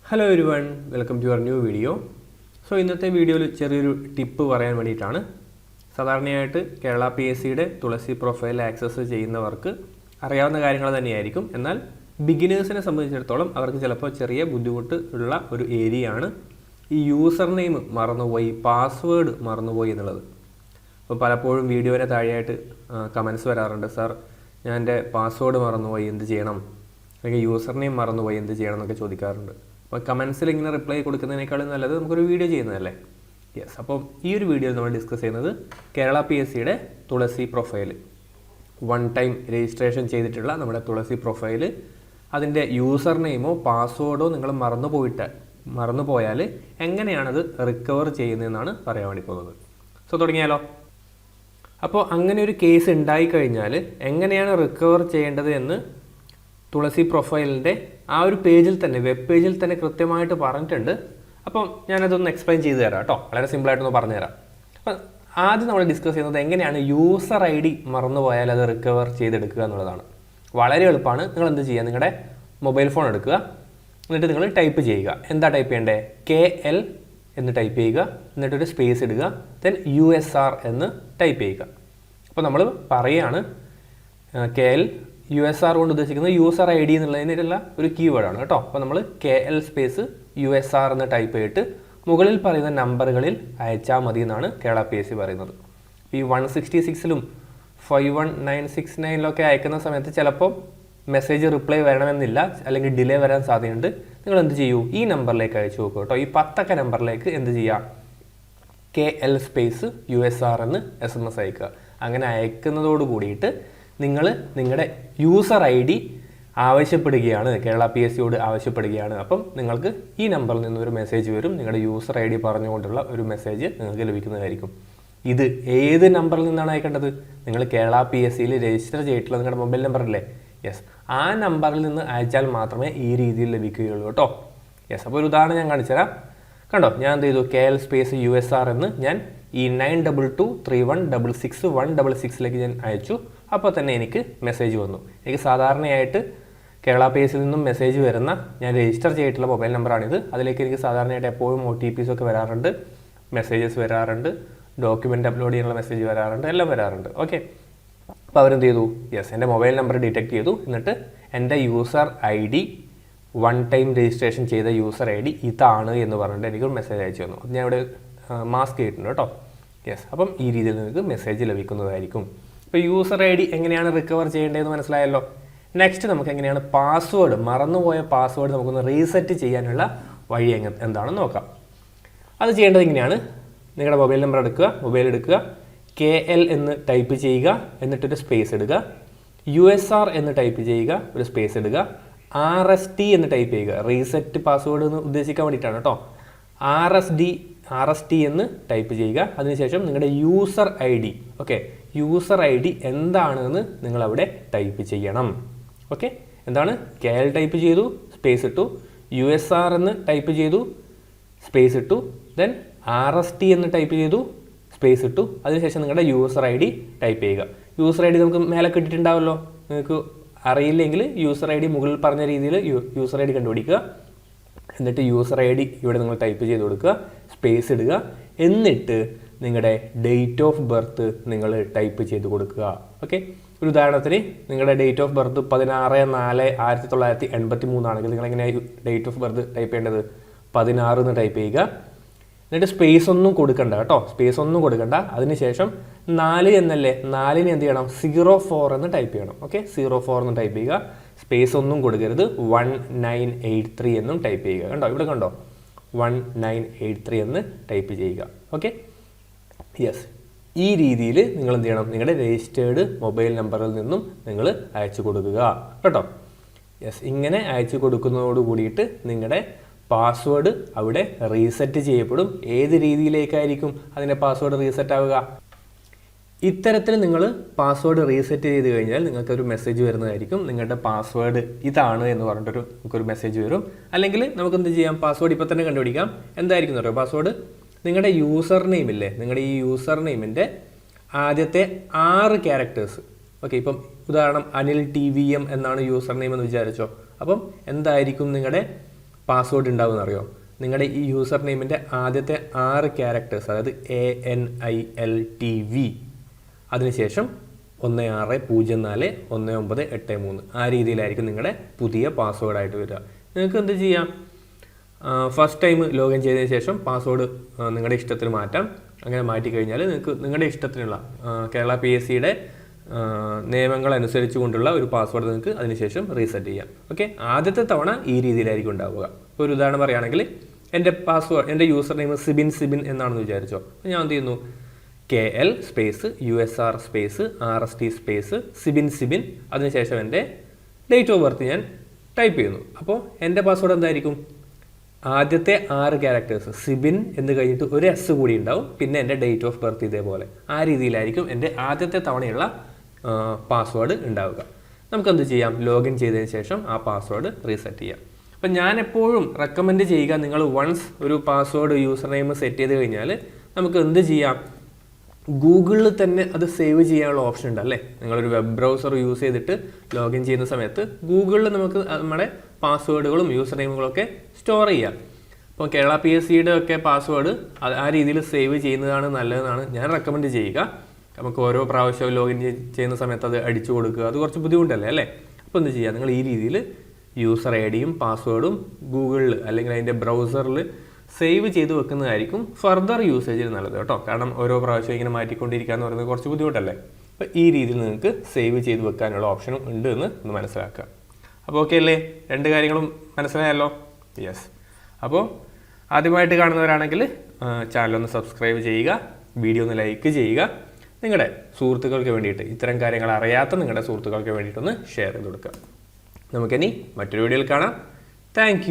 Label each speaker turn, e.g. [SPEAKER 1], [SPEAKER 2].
[SPEAKER 1] Hello everyone, welcome to your new video. ഇന്നത്തെ വീഡിയോയിൽ ചെറിയൊരു ടിപ്പ് പറയാൻ വേണ്ടിയിട്ടാണ്. സാധാരണയായിട്ട് കേരള PSCയുടെ തുളസി പ്രൊഫൈൽ ആക്സസ് ചെയ്യുന്നവർക്ക് അറിയാവുന്ന കാര്യങ്ങൾ തന്നെയായിരിക്കും. എന്നാൽ ബിഗിനേഴ്സിനെ സംബന്ധിച്ചിടത്തോളം അവർക്ക് ചിലപ്പോൾ ചെറിയ ബുദ്ധിമുട്ട് ഉള്ള ഒരു ഏരിയയാണ് ഈ യൂസർ നെയിം മറന്നുപോയി, പാസ്വേഡ് മറന്നുപോയി എന്നുള്ളത്. അപ്പോൾ പലപ്പോഴും വീഡിയോയുടെ താഴെയായിട്ട് കമൻസ് വരാറുണ്ട്, സാർ ഞാൻ എൻ്റെ പാസ്വേഡ് മറന്നുപോയി, എന്ത് ചെയ്യണം, അല്ലെങ്കിൽ യൂസർ നെയിം മറന്നുപോയി, എന്ത് ചെയ്യണം എന്നൊക്കെ ചോദിക്കാറുണ്ട്. അപ്പോൾ കമൻസിൽ ഇങ്ങനെ റിപ്ലൈ കൊടുക്കുന്നതിനേക്കാളും നല്ലത് നമുക്കൊരു വീഡിയോ ചെയ്യുന്നതല്ലേ. യെസ്, അപ്പോൾ ഈ ഒരു വീഡിയോയിൽ നമ്മൾ ഡിസ്കസ് ചെയ്യുന്നത് കേരള PSCയുടെ Thulasi profile, one time registration ചെയ്തിട്ടുള്ള നമ്മുടെ തുളസി പ്രൊഫൈൽ, അതിൻ്റെ യൂസർ നെയിമോ പാസ്വേഡോ നിങ്ങൾ മറന്നുപോയാൽ എങ്ങനെയാണത് റിക്കവർ ചെയ്യുന്നതെന്നാണ് പറയാൻ വേണ്ടി പോകുന്നത്. തുടങ്ങിയാലോ. അപ്പോൾ അങ്ങനെ ഒരു കേസ് ഉണ്ടായിക്കഴിഞ്ഞാൽ എങ്ങനെയാണ് റിക്കവർ ചെയ്യേണ്ടത് എന്ന് തുളസി പ്രൊഫൈലിൻ്റെ ആ ഒരു പേജിൽ തന്നെ, വെബ് പേജിൽ തന്നെ കൃത്യമായിട്ട് പറഞ്ഞിട്ടുണ്ട്. അപ്പം ഞാനതൊന്ന് എക്സ്പ്ലെയിൻ ചെയ്തു തരാം കേട്ടോ. വളരെ സിമ്പിളായിട്ടൊന്ന് പറഞ്ഞുതരാം. അപ്പം ആദ്യം നമ്മൾ ഡിസ്കസ് ചെയ്യുന്നത് എങ്ങനെയാണ് യൂസർ ID മറന്നുപോയാൽ അത് റിക്കവർ ചെയ്തെടുക്കുക എന്നുള്ളതാണ്. വളരെ എളുപ്പമാണ്. നിങ്ങൾ എന്ത് ചെയ്യുക, നിങ്ങളുടെ മൊബൈൽ ഫോൺ എടുക്കുക, എന്നിട്ട് നിങ്ങൾ ടൈപ്പ് ചെയ്യുക. എന്താ ടൈപ്പ് ചെയ്യേണ്ടത്? KL എന്ന് ടൈപ്പ് ചെയ്യുക, എന്നിട്ടൊരു സ്പേസ് ഇടുക, ദെൻ USR എന്ന് ടൈപ്പ് ചെയ്യുക. അപ്പോൾ നമ്മൾ പറയുകയാണ് KL USR കൊണ്ട് ഉദ്ദേശിക്കുന്നത് യൂസർ ID എന്നുള്ളതിനുള്ള ഒരു കീവേഡാണ് കേട്ടോ. അപ്പോൾ നമ്മൾ KL സ്പേസ് USR എന്ന് ടൈപ്പ് ചെയ്തിട്ട് മുകളിൽ പറയുന്ന നമ്പറുകളിൽ അയച്ചാൽ മതി എന്നാണ് കേരള PSC പറയുന്നത്. ഈ 166-ലും 51969-ലൊക്കെ അയക്കുന്ന സമയത്ത് ചിലപ്പോൾ മെസ്സേജ് റിപ്ലൈ വരണമെന്നില്ല, അല്ലെങ്കിൽ ഡിലേ വരാൻ സാധ്യതയുണ്ട്. നിങ്ങൾ എന്ത് ചെയ്യൂ, ഈ നമ്പറിലേക്ക് അയച്ചു നോക്കൂ കേട്ടോ. ഈ 10 നമ്പറിലേക്ക് എന്ത് ചെയ്യുക, KL സ്പേസ് USR എന്ന് SMS അയക്കുക. അങ്ങനെ അയക്കുന്നതോട് കൂടിയിട്ട് നിങ്ങൾ നിങ്ങളുടെ യൂസർ ID ആവശ്യപ്പെടുകയാണ്, കേരള PSCയോട് ആവശ്യപ്പെടുകയാണ്. അപ്പം നിങ്ങൾക്ക് ഈ നമ്പറിൽ നിന്നൊരു മെസ്സേജ് വരും, നിങ്ങളുടെ യൂസർ ID പറഞ്ഞുകൊണ്ടുള്ള ഒരു മെസ്സേജ് നിങ്ങൾക്ക് ലഭിക്കുന്നതായിരിക്കും. ഇത് ഏത് നമ്പറിൽ നിന്നാണ് അയക്കേണ്ടത്? നിങ്ങൾ കേരള PSCയിൽ രജിസ്റ്റർ ചെയ്തിട്ടുള്ള നിങ്ങളുടെ മൊബൈൽ നമ്പറല്ലേ? യെസ്, ആ നമ്പറിൽ നിന്ന് അയച്ചാൽ മാത്രമേ ഈ രീതിയിൽ ലഭിക്കുകയുള്ളൂ കേട്ടോ. യെസ്, അപ്പോൾ ഒരു ഉദാഹരണം ഞാൻ കാണിച്ചുതരാം. കണ്ടോ, ഞാൻ എന്ത് ചെയ്തു, KL സ്പേസ് USR എന്ന് ഞാൻ ഈ 9223166166 ഞാൻ അയച്ചു. അപ്പോൾ തന്നെ എനിക്ക് മെസ്സേജ് വന്നു. എനിക്ക് സാധാരണയായിട്ട് കേരള PSCയിൽ നിന്നും മെസ്സേജ് വരുന്ന, ഞാൻ രജിസ്റ്റർ ചെയ്തിട്ടുള്ള മൊബൈൽ നമ്പറാണിത്. അതിലേക്ക് എനിക്ക് സാധാരണയായിട്ട് എപ്പോഴും OTPs ഒക്കെ വരാറുണ്ട്, മെസ്സേജസ് വരാറുണ്ട്, ഡോക്യുമെൻ്റ് അപ്ലോഡ് ചെയ്യാനുള്ള മെസ്സേജ് വരാറുണ്ട്, എല്ലാം വരാറുണ്ട്. ഓക്കെ, അപ്പോൾ അവരെന്ത് ചെയ്തു, യെസ്, എൻ്റെ മൊബൈൽ നമ്പർ ഡിറ്റക്ട് ചെയ്തു. എന്നിട്ട് എൻ്റെ user ID, one time registration ചെയ്ത യൂസർ ID ഇതാണ് എന്ന് പറഞ്ഞിട്ട് എനിക്കൊരു മെസ്സേജ് അയച്ചു തന്നു. അത് ഞാൻ ഇവിടെ മാസ്ക് ചെയ്തിട്ടുണ്ട് കേട്ടോ. യെസ്, അപ്പം ഈ രീതിയിൽ നിങ്ങൾക്ക് മെസ്സേജ് ലഭിക്കുന്നതായിരിക്കും. ഇപ്പോൾ യൂസർ ID എങ്ങനെയാണ് റിക്കവർ ചെയ്യേണ്ടതെന്ന് മനസ്സിലായല്ലോ. നെക്സ്റ്റ് നമുക്ക് എങ്ങനെയാണ് പാസ്വേഡ്, മറന്നുപോയ പാസ്വേഡ് നമുക്കൊന്ന് റീസെറ്റ് ചെയ്യാനുള്ള വഴി എന്താണെന്ന് നോക്കാം. അത് ചെയ്യേണ്ടത് ഇങ്ങനെയാണ്. നിങ്ങളുടെ മൊബൈൽ നമ്പർ എടുക്കുക, KL എന്ന് ടൈപ്പ് ചെയ്യുക, എന്നിട്ടൊരു സ്പേസ് ഇടുക, USR എന്ന് ടൈപ്പ് ചെയ്യുക, ഒരു സ്പേസ് ഇടുക, RST എന്ന് ടൈപ്പ് ചെയ്യുക. റീസെറ്റ് പാസ്വേഡ് എന്ന് ഉദ്ദേശിക്കാൻ വേണ്ടിയിട്ടാണ് കേട്ടോ. RST എന്ന് ടൈപ്പ് ചെയ്യുക. അതിനുശേഷം നിങ്ങളുടെ user ID, okay, user ID എന്താണെന്ന് നിങ്ങളവിടെ ടൈപ്പ് ചെയ്യണം. ഓക്കെ, എന്താണ്? KL ടൈപ്പ് ചെയ്തു, സ്പേസ് ഇട്ടു, USR എന്ന് ടൈപ്പ് ചെയ്തു, സ്പേസ് ഇട്ടു, ദെൻ RST എന്ന് ടൈപ്പ് ചെയ്തു, സ്പേസ് ഇട്ടു. അതിനുശേഷം നിങ്ങളുടെ യൂസർ ID ടൈപ്പ് ചെയ്യുക. യൂസർ ID നമുക്ക് മേലെ കിട്ടിയിട്ടുണ്ടാവുമല്ലോ. നിങ്ങൾക്ക് അറിയില്ലെങ്കിൽ യൂസർ ID മുകളിൽ പറഞ്ഞ രീതിയിൽ യൂസർ ID കണ്ടുപിടിക്കുക. എന്നിട്ട് യൂസർ ID ഇവിടെ നിങ്ങൾ ടൈപ്പ് ചെയ്ത് കൊടുക്കുക, സ്പേസ് ഇടുക, എന്നിട്ട് നിങ്ങളുടെ ഡേറ്റ് ഓഫ് ബർത്ത് നിങ്ങൾ ടൈപ്പ് ചെയ്ത് കൊടുക്കുക. ഓക്കെ, ഒരു ഉദാഹരണത്തിന് നിങ്ങളുടെ ഡേറ്റ് ഓഫ് ബർത്ത് 16/4/1983 ആണെങ്കിൽ നിങ്ങൾ എങ്ങനെയാണ് ഡേറ്റ് ഓഫ് ബർത്ത് ടൈപ്പ് ചെയ്യേണ്ടത്? 16 എന്ന് ടൈപ്പ് ചെയ്യുക. എന്നിട്ട് സ്പേസ് ഒന്നും കൊടുക്കണ്ട കേട്ടോ, സ്പേസ് ഒന്നും കൊടുക്കണ്ട. അതിനുശേഷം 4 എന്നല്ലേ, 4-ന് എന്ത് ചെയ്യണം, 04 എന്ന് ടൈപ്പ് ചെയ്യണം. ഓക്കെ, 04 എന്ന് ടൈപ്പ് ചെയ്യുക, സ്പേസ് ഒന്നും കൊടുക്കരുത്. 1983 എന്നും ടൈപ്പ് ചെയ്യുക. കണ്ടോ, ഇവിടെ കണ്ടോ, 1983 എന്ന് ടൈപ്പ് ചെയ്യുക. ഓക്കെ, യെസ്, ഈ രീതിയിൽ നിങ്ങൾ എന്ത് ചെയ്യണം, നിങ്ങളുടെ രജിസ്റ്റേർഡ് മൊബൈൽ നമ്പറിൽ നിന്നും നിങ്ങൾ അയച്ചു കൊടുക്കുക കേട്ടോ. യെസ്, ഇങ്ങനെ അയച്ചു കൊടുക്കുന്നതോട് കൂടിയിട്ട് നിങ്ങളുടെ പാസ്വേഡ് അവിടെ റീസെറ്റ് ചെയ്യപ്പെടും. ഏത് രീതിയിലേക്കായിരിക്കും അതിൻ്റെ പാസ്വേഡ് റീസെറ്റ് ആവുക? ഇത്തരത്തിൽ നിങ്ങൾ പാസ്വേഡ് റീസെറ്റ് ചെയ്ത് കഴിഞ്ഞാൽ നിങ്ങൾക്കൊരു മെസ്സേജ് വരുന്നതായിരിക്കും, നിങ്ങളുടെ പാസ്വേഡ് ഇതാണ് എന്ന് പറഞ്ഞിട്ടൊരു നമുക്കൊരു മെസ്സേജ് വരും. അല്ലെങ്കിൽ നമുക്ക് എന്ത് ചെയ്യാം, പാസ്വേഡ് ഇപ്പോൾ തന്നെ കണ്ടുപിടിക്കാം. എന്തായിരിക്കും അറിയോ പാസ്വേഡ്? നിങ്ങളുടെ യൂസർ നെയിം ഇല്ലേ, നിങ്ങളുടെ ഈ യൂസർ നെയിമിൻ്റെ ആദ്യത്തെ 6 ക്യാരക്ടേഴ്സ്. ഓക്കെ, ഇപ്പം ഉദാഹരണം അനിൽ TVM എന്നാണ് യൂസർ നെയിം എന്ന് വിചാരിച്ചോ. അപ്പം എന്തായിരിക്കും നിങ്ങളുടെ പാസ്വേഡ് ഉണ്ടാവുമെന്ന് അറിയോ? നിങ്ങളുടെ ഈ യൂസർ നെയിമിൻ്റെ ആദ്യത്തെ 6 ക്യാരക്ടേഴ്സ്, അതായത് ANILTV, അതിനുശേഷം 16041983 ആ രീതിയിലായിരിക്കും നിങ്ങളുടെ പുതിയ പാസ്വേഡായിട്ട് വരിക. നിങ്ങൾക്ക് എന്ത് ചെയ്യാം, ഫസ്റ്റ് ടൈം ലോഗിൻ ചെയ്തതിന് ശേഷം പാസ്വേഡ് നിങ്ങളുടെ ഇഷ്ടത്തിന് മാറ്റാം. അങ്ങനെ മാറ്റിക്കഴിഞ്ഞാൽ നിങ്ങൾക്ക് നിങ്ങളുടെ ഇഷ്ടത്തിനുള്ള കേരള PSCയുടെ നിയമങ്ങൾ അനുസരിച്ച് കൊണ്ടുള്ള ഒരു പാസ്വേഡ് നിങ്ങൾക്ക് അതിനുശേഷം റീസെറ്റ് ചെയ്യാം. ഓക്കെ, ആദ്യത്തെ തവണ ഈ രീതിയിലായിരിക്കും ഉണ്ടാവുക. ഒരു ഉദാഹരണം പറയുകയാണെങ്കിൽ എൻ്റെ യൂസർ നെയിം സിബിൻ എന്നാണെന്ന് വിചാരിച്ചോ. ഞാൻ എന്ത് ചെയ്യുന്നു, KL space USR space RST space Sibin, അതിനുശേഷം എൻ്റെ ഡേറ്റ് ഓഫ് ബർത്ത് ഞാൻ ടൈപ്പ് ചെയ്യുന്നു. അപ്പോൾ എൻ്റെ പാസ്വേഡ് എന്തായിരിക്കും, ആദ്യത്തെ 6 ക്യാരക്ടേഴ്സ് സിബിൻ എന്ന് കഴിഞ്ഞിട്ട് ഒരു S കൂടി ഉണ്ടാവും, പിന്നെ എൻ്റെ ഡേറ്റ് ഓഫ് ബർത്ത് ഇതേപോലെ. ആ രീതിയിലായിരിക്കും എൻ്റെ ആദ്യത്തെ തവണയുള്ള പാസ്വേഡ് ഉണ്ടാവുക. നമുക്കെന്ത് ചെയ്യാം, ലോഗിൻ ചെയ്തതിന് ശേഷം ആ പാസ്വേഡ് റീസെറ്റ് ചെയ്യാം. അപ്പം ഞാൻ എപ്പോഴും റെക്കമെൻഡ് ചെയ്യുക, നിങ്ങൾ വൺസ് ഒരു പാസ്വേഡ് യൂസർ നെയിം സെറ്റ് ചെയ്ത് കഴിഞ്ഞാൽ നമുക്ക് എന്ത് ചെയ്യാം, ഗൂഗിളിൽ തന്നെ അത് സേവ് ചെയ്യാനുള്ള ഓപ്ഷൻ ഉണ്ട് അല്ലേ. നിങ്ങളൊരു വെബ് ബ്രൗസർ യൂസ് ചെയ്തിട്ട് ലോഗിൻ ചെയ്യുന്ന സമയത്ത് ഗൂഗിളിൽ നമുക്ക് നമ്മുടെ പാസ്വേഡുകളും യൂസർ നെയിമുകളൊക്കെ സ്റ്റോർ ചെയ്യാം. അപ്പോൾ കേരള PSCയുടെ ഒക്കെ പാസ്വേഡ് ആ രീതിയിൽ സേവ് ചെയ്യുന്നതാണ് നല്ലതെന്നാണ് ഞാൻ റെക്കമെൻഡ് ചെയ്യുക. നമുക്ക് ഓരോ പ്രാവശ്യവും ലോഗിൻ ചെയ്യുന്ന സമയത്ത് അത് അടിച്ചു കൊടുക്കുക, അത് കുറച്ച് ബുദ്ധിമുട്ടല്ലേ അല്ലേ. അപ്പോൾ എന്ത് ചെയ്യുക, നിങ്ങൾ ഈ രീതിയിൽ യൂസർ ID-യും പാസ്വേഡും ഗൂഗിളിൽ അല്ലെങ്കിൽ അതിൻ്റെ ബ്രൗസറിൽ സേവ് ചെയ്ത് വെക്കുന്നതായിരിക്കും ഫർദർ യൂസേജിന് നല്ലത് കേട്ടോ. കാരണം ഓരോ പ്രാവശ്യം ഇങ്ങനെ മാറ്റിക്കൊണ്ടിരിക്കുക എന്ന് പറയുന്നത് കുറച്ച് ബുദ്ധിമുട്ടല്ലേ. അപ്പോൾ ഈ രീതിയിൽ നിങ്ങൾക്ക് സേവ് ചെയ്ത് വെക്കാനുള്ള ഓപ്ഷനും ഉണ്ട് എന്ന് ഒന്ന് മനസ്സിലാക്കുക. അപ്പോൾ ഓക്കെ അല്ലേ, 2 കാര്യങ്ങളും മനസ്സിലായല്ലോ? യെസ്. അപ്പോൾ ആദ്യമായിട്ട് കാണുന്നവരാണെങ്കിൽ ചാനലൊന്ന് സബ്സ്ക്രൈബ് ചെയ്യുക, വീഡിയോ ഒന്ന് ലൈക്ക് ചെയ്യുക, നിങ്ങളുടെ സുഹൃത്തുക്കൾക്ക് വേണ്ടിയിട്ട്, ഇത്തരം കാര്യങ്ങൾ അറിയാത്ത നിങ്ങളുടെ സുഹൃത്തുക്കൾക്ക് വേണ്ടിയിട്ടൊന്ന് ഷെയർ ചെയ്ത് കൊടുക്കുക. നമുക്കിനി മറ്റൊരു വീഡിയോയിൽ കാണാം. താങ്ക്